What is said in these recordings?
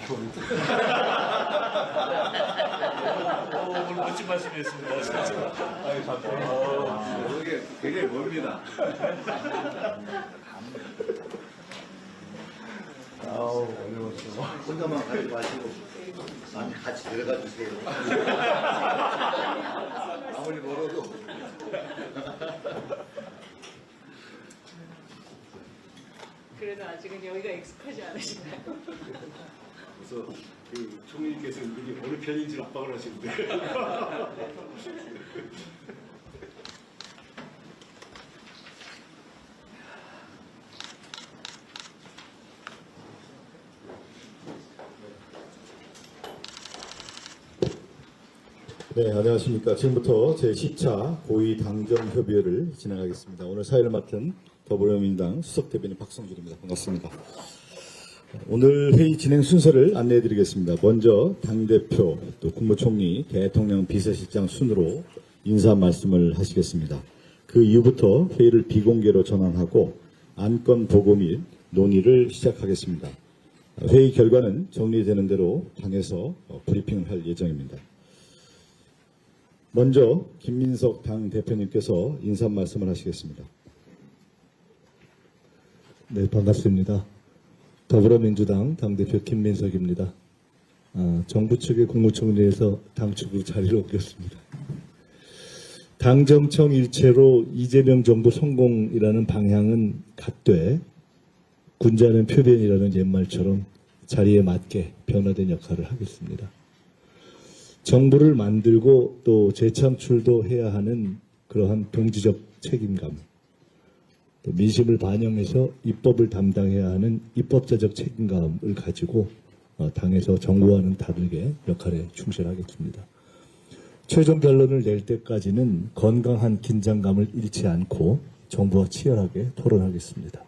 오늘 멋진 말씀이었습니다. 진짜. 이게 굉장히 멉니다. 어려웠어. 혼자만 가지 마시고 많이 같이 들어가 주세요. 아무리 멀어도. 그래도 아직은 여기가 익숙하지 않으시나요? 그래서 그 총리께서 이게 어느 편인지 압박을 하시는데 네, 안녕하십니까. 지금부터 제10차 고위 당정협의회를 진행하겠습니다. 오늘 사회를 맡은 더불어민주당 수석대변인 박성준입니다. 반갑습니다. 오늘 회의 진행 순서를 안내해 드리겠습니다. 먼저 당대표, 또 국무총리, 대통령 비서실장 순으로 인사 말씀을 하시겠습니다. 그 이후부터 회의를 비공개로 전환하고 안건 보고 및 논의를 시작하겠습니다. 회의 결과는 정리되는 대로 당에서 브리핑을 할 예정입니다. 먼저 김민석 당 대표님께서 인사 말씀을 하시겠습니다. 네, 반갑습니다. 더불어민주당 당대표 김민석입니다. 정부 측의 국무총리에서 당축으로 자리를 옮겼습니다. 당정청 일체로 이재명 정부 성공이라는 방향은 갖되 군자는 표변이라는 옛말처럼 자리에 맞게 변화된 역할을 하겠습니다. 정부를 만들고 또 재창출도 해야 하는 그러한 동지적 책임감, 또 민심을 반영해서 입법을 담당해야 하는 입법자적 책임감을 가지고 당에서 정부와는 다르게 역할에 충실하겠습니다. 최종 결론을 낼 때까지는 건강한 긴장감을 잃지 않고 정부와 치열하게 토론하겠습니다.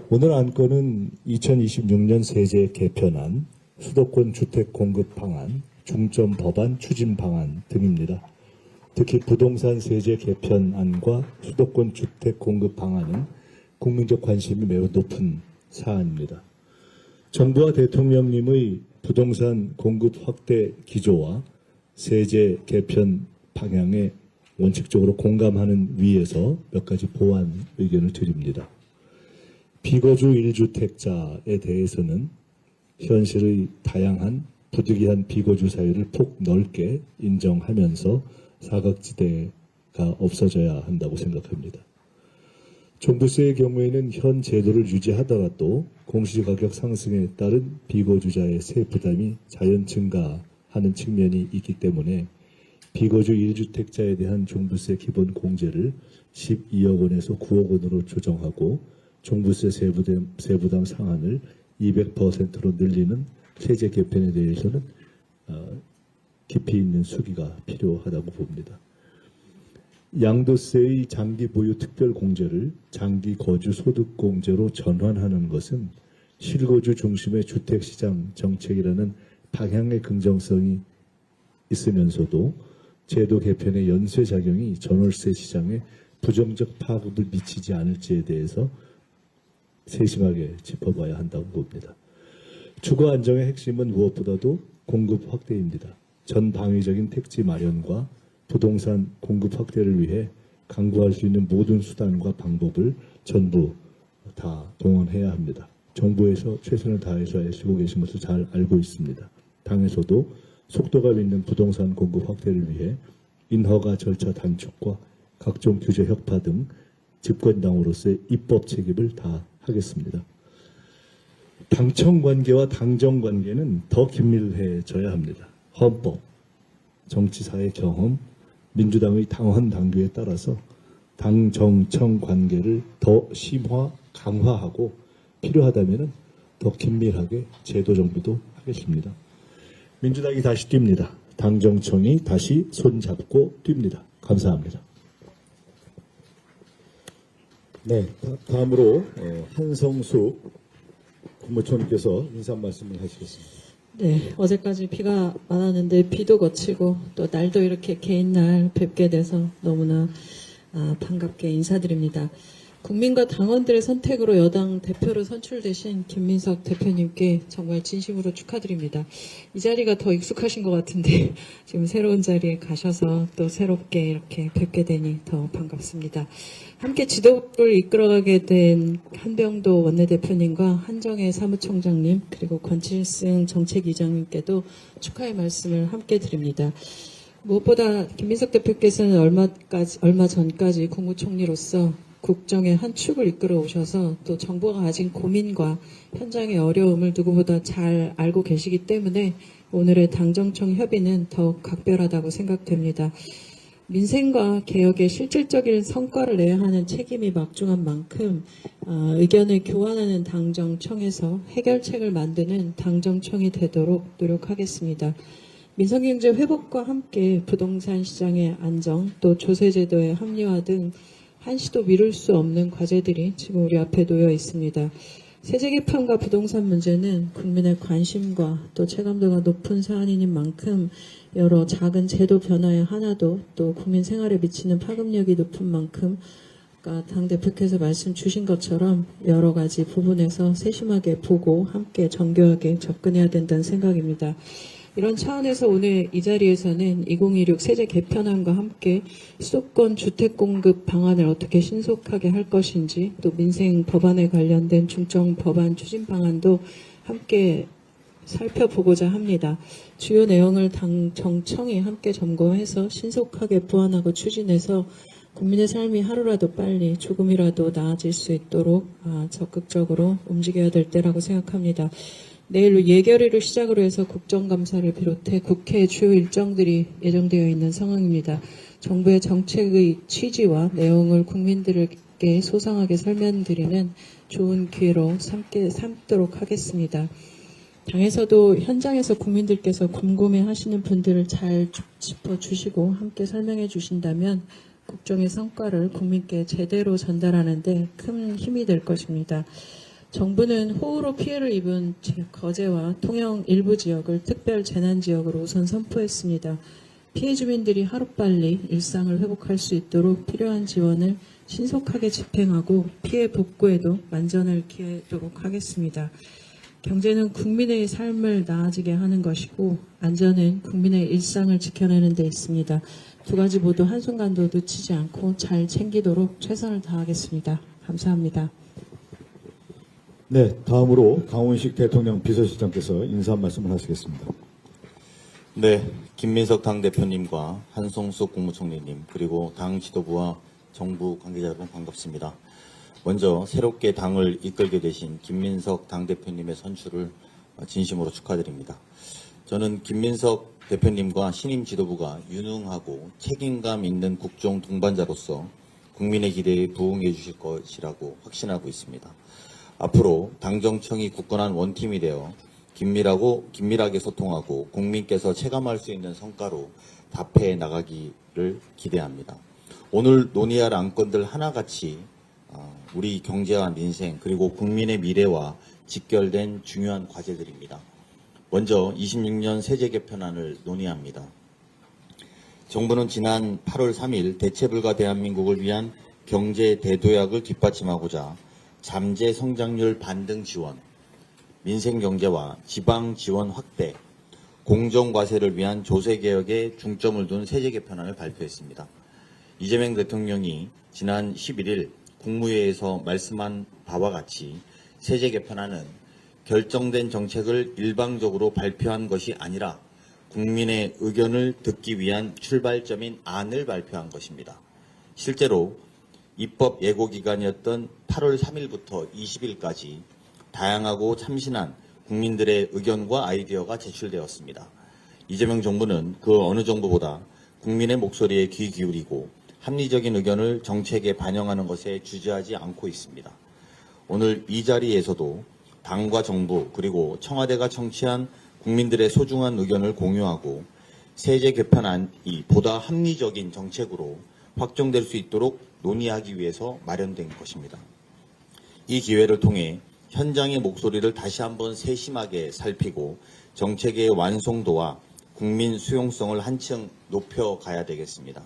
오늘 안건은 2026년 세제 개편안, 수도권 주택 공급 방안, 중점 법안 추진 방안 등입니다. 특히 부동산 세제 개편안과 수도권 주택 공급 방안은 국민적 관심이 매우 높은 사안입니다. 정부와 대통령님의 부동산 공급 확대 기조와 세제 개편 방향에 원칙적으로 공감하는 위에서 몇 가지 보완 의견을 드립니다. 비거주 1주택자에 대해서는 현실의 다양한 부득이한 비거주 사유를 폭 넓게 인정하면서 사각지대가 없어져야 한다고 생각합니다. 종부세의 경우에는 현 제도를 유지하더라도 공시가격 상승에 따른 비거주자의 세 부담이 자연 증가하는 측면이 있기 때문에 비거주 1주택자에 대한 종부세 기본 공제를 12억 원에서 9억 원으로 조정하고 종부세 세부담 상한을 200%로 늘리는 세제 개편에 대해서는 깊이 있는 수기가 필요하다고 봅니다. 양도세의 장기 보유 특별 공제를 장기 거주 소득 공제로 전환하는 것은 실거주 중심의 주택시장 정책이라는 방향의 긍정성이 있으면서도 제도 개편의 연쇄작용이 전월세 시장에 부정적 파급을 미치지 않을지에 대해서 세심하게 짚어봐야 한다고 봅니다. 주거 안정의 핵심은 무엇보다도 공급 확대입니다. 전 방위적인 택지 마련과 부동산 공급 확대를 위해 강구할 수 있는 모든 수단과 방법을 전부 다 동원해야 합니다. 정부에서 최선을 다해서 애쓰고 계신 것을 잘 알고 있습니다. 당에서도 속도감 있는 부동산 공급 확대를 위해 인허가 절차 단축과 각종 규제 혁파 등 집권당으로서의 입법 책임을 다 하겠습니다. 당청 관계와 당정 관계는 더 긴밀해져야 합니다. 헌법, 정치사의 경험, 민주당의 당헌 당규에 따라서 당정청 관계를 더 심화, 강화하고 필요하다면 더 긴밀하게 제도 정비도 하겠습니다. 민주당이 다시 뜁니다. 당정청이 다시 손잡고 뜁니다. 감사합니다. 네, 다음으로 한성숙 국무총리께서 인사 말씀을 하시겠습니다. 네, 어제까지 비가 많았는데 비도 거치고 또 날도 이렇게 개인 날 뵙게 돼서 너무나 반갑게 인사드립니다. 국민과 당원들의 선택으로 여당 대표로 선출되신 김민석 대표님께 정말 진심으로 축하드립니다. 이 자리가 더 익숙하신 것 같은데 지금 새로운 자리에 가셔서 또 새롭게 이렇게 뵙게 되니 더 반갑습니다. 함께 지도부를 이끌어가게 된 한병도 원내대표님과 한정혜 사무총장님 그리고 권칠승 정책위장님께도 축하의 말씀을 함께 드립니다. 무엇보다 김민석 대표께서는 얼마 전까지 국무총리로서 국정의 한 축을 이끌어 오셔서 또 정부가 가진 고민과 현장의 어려움을 누구보다 잘 알고 계시기 때문에 오늘의 당정청 협의는 더욱 각별하다고 생각됩니다. 민생과 개혁에 실질적인 성과를 내야 하는 책임이 막중한 만큼 의견을 교환하는 당정청에서 해결책을 만드는 당정청이 되도록 노력하겠습니다. 민생경제 회복과 함께 부동산 시장의 안정, 또 조세제도의 합리화 등 한시도 미룰 수 없는 과제들이 지금 우리 앞에 놓여 있습니다. 세제 개편과 부동산 문제는 국민의 관심과 또 체감도가 높은 사안인 만큼 여러 작은 제도 변화의 하나도 또 국민 생활에 미치는 파급력이 높은 만큼 당대표께서 말씀 주신 것처럼 여러 가지 부분에서 세심하게 보고 함께 정교하게 접근해야 된다는 생각입니다. 이런 차원에서 오늘 이 자리에서는 2016 세제 개편안과 함께 수도권 주택 공급 방안을 어떻게 신속하게 할 것인지 또 민생 법안에 관련된 중점 법안 추진 방안도 함께 살펴보고자 합니다. 주요 내용을 당정청이 함께 점검해서 신속하게 보완하고 추진해서 국민의 삶이 하루라도 빨리 조금이라도 나아질 수 있도록 적극적으로 움직여야 될 때라고 생각합니다. 내일 예결위를 시작으로 해서 국정감사를 비롯해 국회 주요 일정들이 예정되어 있는 상황입니다. 정부의 정책의 취지와 내용을 국민들에게 소상하게 설명드리는 좋은 기회로 삼도록 하겠습니다. 당에서도 현장에서 국민들께서 궁금해하시는 분들을 잘 짚어주시고 함께 설명해 주신다면 국정의 성과를 국민께 제대로 전달하는 데 큰 힘이 될 것입니다. 정부는 호우로 피해를 입은 거제와 통영 일부 지역을 특별 재난지역으로 우선 선포했습니다. 피해 주민들이 하루빨리 일상을 회복할 수 있도록 필요한 지원을 신속하게 집행하고 피해 복구에도 만전을 기하도록 하겠습니다. 경제는 국민의 삶을 나아지게 하는 것이고 안전은 국민의 일상을 지켜내는 데 있습니다. 두 가지 모두 한순간도 놓치지 않고 잘 챙기도록 최선을 다하겠습니다. 감사합니다. 네, 다음으로 강훈식 대통령 비서실장께서 인사 한 말씀을 하시겠습니다. 네, 김민석 당대표님과 한송숙 국무총리님 그리고 당 지도부와 정부 관계자 여러분 반갑습니다. 먼저 새롭게 당을 이끌게 되신 김민석 당대표님의 선출을 진심으로 축하드립니다. 저는 김민석 대표님과 신임 지도부가 유능하고 책임감 있는 국정 동반자로서 국민의 기대에 부응해 주실 것이라고 확신하고 있습니다. 앞으로 당정청이 굳건한 원팀이 되어 긴밀하게 소통하고 국민께서 체감할 수 있는 성과로 답해 나가기를 기대합니다. 오늘 논의할 안건들 하나같이 우리 경제와 민생 그리고 국민의 미래와 직결된 중요한 과제들입니다. 먼저 26년 세제 개편안을 논의합니다. 정부는 지난 8월 3일 대체불가 대한민국을 위한 경제 대도약을 뒷받침하고자 잠재 성장률 반등 지원, 민생 경제와 지방 지원 확대, 공정과세를 위한 조세개혁에 중점을 둔 세제 개편안을 발표했습니다. 이재명 대통령이 지난 11일 국무회의에서 말씀한 바와 같이 세제 개편안은 결정된 정책을 일방적으로 발표한 것이 아니라 국민의 의견을 듣기 위한 출발점인 안을 발표한 것입니다. 실제로 입법 예고기간이었던 8월 3일부터 20일까지 다양하고 참신한 국민들의 의견과 아이디어가 제출되었습니다. 이재명 정부는 그 어느 정부보다 국민의 목소리에 귀 기울이고 합리적인 의견을 정책에 반영하는 것에 주저하지 않고 있습니다. 오늘 이 자리에서도 당과 정부 그리고 청와대가 청취한 국민들의 소중한 의견을 공유하고 세제 개편안이 보다 합리적인 정책으로 확정될 수 있도록 논의하기 위해서 마련된 것입니다. 이 기회를 통해 현장의 목소리를 다시 한번 세심하게 살피고 정책의 완성도와 국민 수용성을 한층 높여가야 되겠습니다.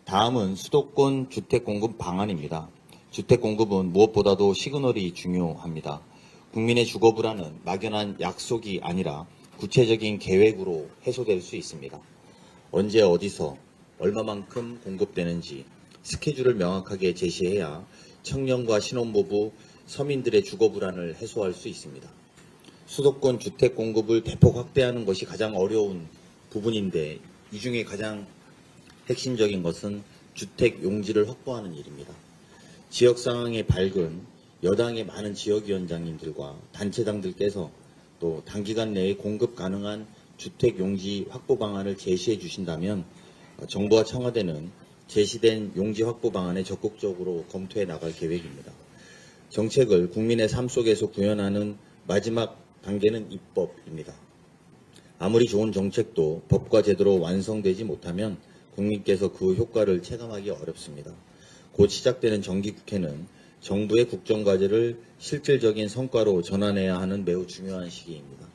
다음은 수도권 주택 공급 방안입니다. 주택 공급은 무엇보다도 시그널이 중요합니다. 국민의 주거 불안은 막연한 약속이 아니라 구체적인 계획으로 해소될 수 있습니다. 언제 어디서 얼마만큼 공급되는지 스케줄을 명확하게 제시해야 청년과 신혼부부, 서민들의 주거 불안을 해소할 수 있습니다. 수도권 주택 공급을 대폭 확대하는 것이 가장 어려운 부분인데 이 중에 가장 핵심적인 것은 주택 용지를 확보하는 일입니다. 지역 상황이 밝은 여당의 많은 지역위원장님들과 단체장들께서 또 단기간 내에 공급 가능한 주택 용지 확보 방안을 제시해 주신다면 정부와 청와대는 제시된 용지 확보 방안에 적극적으로 검토해 나갈 계획입니다. 정책을 국민의 삶 속에서 구현하는 마지막 단계는 입법입니다. 아무리 좋은 정책도 법과 제도로 완성되지 못하면 국민께서 그 효과를 체감하기 어렵습니다. 곧 시작되는 정기국회는 정부의 국정과제를 실질적인 성과로 전환해야 하는 매우 중요한 시기입니다.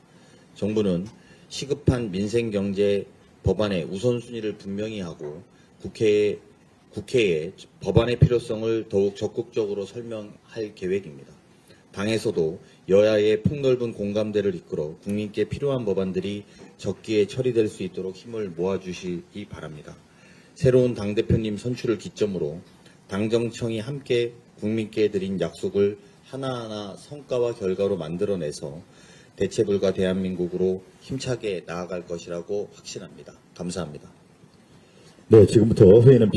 정부는 시급한 민생경제 법안의 우선순위를 분명히 하고 국회에 법안의 필요성을 더욱 적극적으로 설명할 계획입니다. 당에서도 여야의 폭넓은 공감대를 이끌어 국민께 필요한 법안들이 적기에 처리될 수 있도록 힘을 모아주시기 바랍니다. 새로운 당대표님 선출을 기점으로 당정청이 함께 국민께 드린 약속을 하나하나 성과와 결과로 만들어내서 대체불가 대한민국으로 힘차게 나아갈 것이라고 확신합니다. 감사합니다. 네, 지금부터 회의는